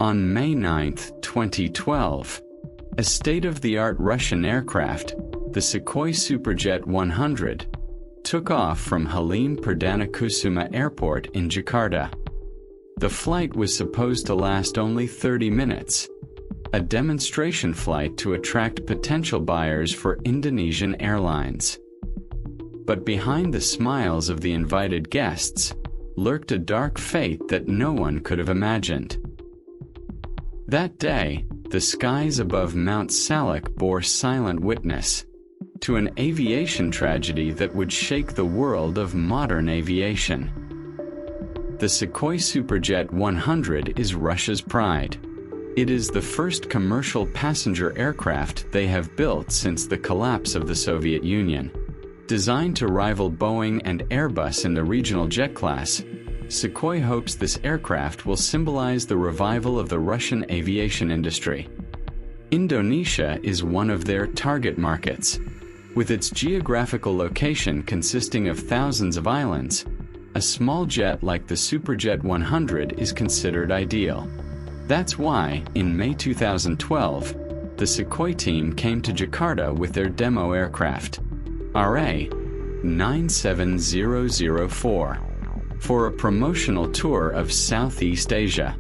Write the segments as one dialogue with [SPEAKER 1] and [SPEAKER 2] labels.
[SPEAKER 1] On May 9, 2012, a state-of-the-art Russian aircraft, the Sukhoi Superjet 100, took off from Halim Perdanakusuma Airport in Jakarta. The flight was supposed to last only 30 minutes, a demonstration flight to attract potential buyers for Indonesian airlines. But behind the smiles of the invited guests lurked a dark fate that no one could have imagined. That day, the skies above Mount Salak bore silent witness to an aviation tragedy that would shake the world of modern aviation. The Sukhoi Superjet 100 is Russia's pride. It is the first commercial passenger aircraft they have built since the collapse of the Soviet Union. Designed to rival Boeing and Airbus in the regional jet class, Sukhoi hopes this aircraft will symbolize the revival of the Russian aviation industry. Indonesia is one of their target markets. With its geographical location consisting of thousands of islands, a small jet like the Superjet 100 is considered ideal. That's why, in May 2012, the Sukhoi team came to Jakarta with their demo aircraft, RA-97004, for a promotional tour of Southeast Asia.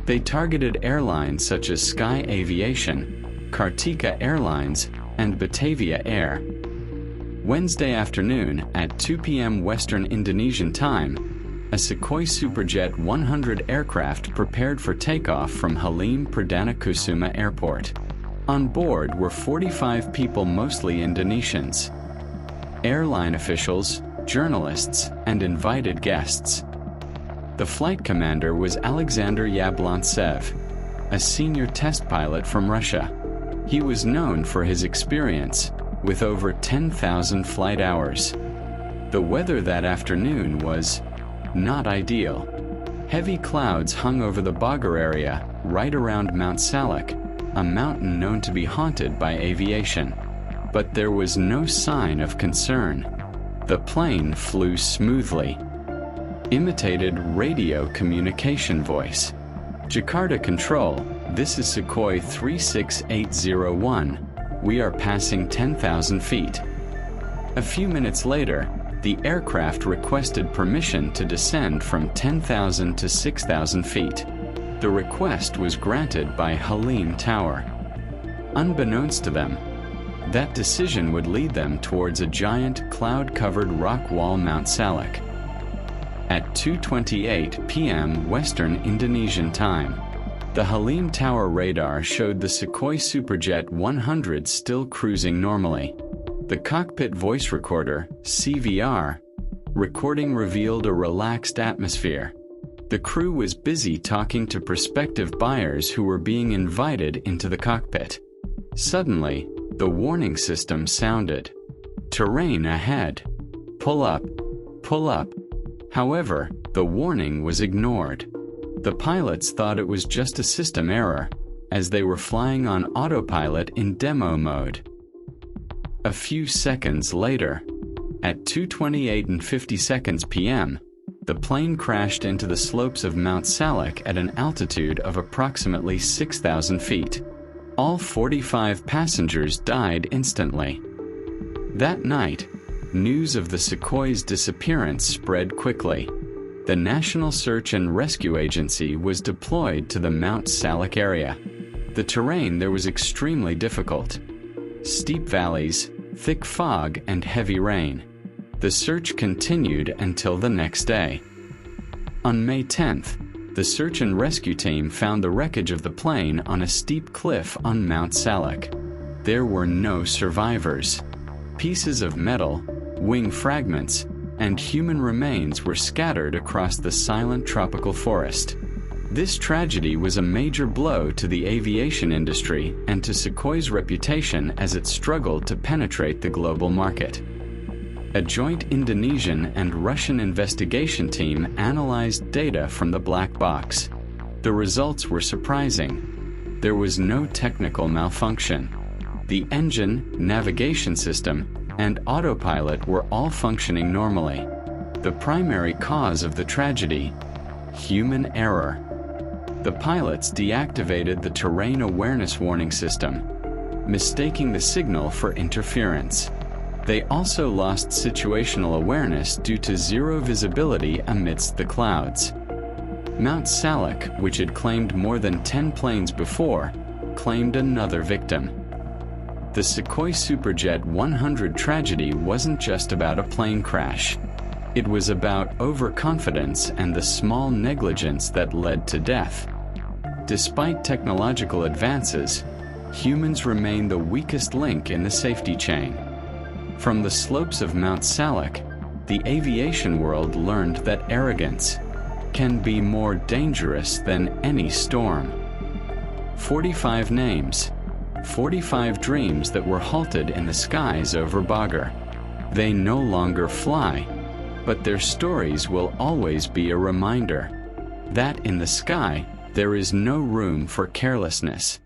[SPEAKER 1] They targeted airlines such as Sky Aviation, Kartika Airlines, and Batavia Air. Wednesday afternoon at 2 p.m. Western Indonesian time, a Sukhoi Superjet 100 aircraft prepared for takeoff from Halim Perdanakusuma Airport. On board were 45 people, mostly Indonesians. Airline officials, journalists, and invited guests. The flight commander was Alexander Yablontsev, a senior test pilot from Russia. He was known for his experience, with over 10,000 flight hours. The weather that afternoon was not ideal. Heavy clouds hung over the Bogor area, right around Mount Salak, a mountain known to be haunted by aviation. But there was no sign of concern. The plane flew smoothly. Imitated radio communication voice. Jakarta Control, this is Sukhoi 36801. We are passing 10,000 feet. A few minutes later, the aircraft requested permission to descend from 10,000 to 6,000 feet. The request was granted by Halim Tower. Unbeknownst to them, that decision would lead them towards a giant cloud-covered rock wall, Mount Salak. At 2:28 p.m. Western Indonesian time, the Halim Tower radar showed the Sukhoi Superjet 100 still cruising normally. The cockpit voice recorder, CVR, recording revealed a relaxed atmosphere. The crew was busy talking to prospective buyers who were being invited into the cockpit. Suddenly, the warning system sounded. Terrain ahead. Pull up. Pull up. However, the warning was ignored. The pilots thought it was just a system error, as they were flying on autopilot in demo mode. A few seconds later, at 2:28:50 p.m., the plane crashed into the slopes of Mount Salak at an altitude of approximately 6,000 feet. All 45 passengers died instantly. That night, news of the Sukhoi's disappearance spread quickly. The National Search and Rescue Agency was deployed to the Mount Salak area. The terrain there was extremely difficult. Steep valleys, thick fog, and heavy rain. The search continued until the next day. On May 10th, the search and rescue team found the wreckage of the plane on a steep cliff on Mount Salak. There were no survivors. Pieces of metal, wing fragments, and human remains were scattered across the silent tropical forest. This tragedy was a major blow to the aviation industry and to Sukhoi's reputation as it struggled to penetrate the global market. A joint Indonesian and Russian investigation team analyzed data from the black box. The results were surprising. There was no technical malfunction. The engine, navigation system, and autopilot were all functioning normally. The primary cause of the tragedy: human error. The pilots deactivated the terrain awareness warning system, mistaking the signal for interference. They also lost situational awareness due to zero visibility amidst the clouds. Mount Salak, which had claimed more than 10 planes before, claimed another victim. The Sukhoi Superjet 100 tragedy wasn't just about a plane crash. It was about overconfidence and the small negligence that led to death. Despite technological advances, humans remain the weakest link in the safety chain. From the slopes of Mount Salak, the aviation world learned that arrogance can be more dangerous than any storm. 45 names, 45 dreams that were halted in the skies over Bagar. They no longer fly, but their stories will always be a reminder that in the sky there is no room for carelessness.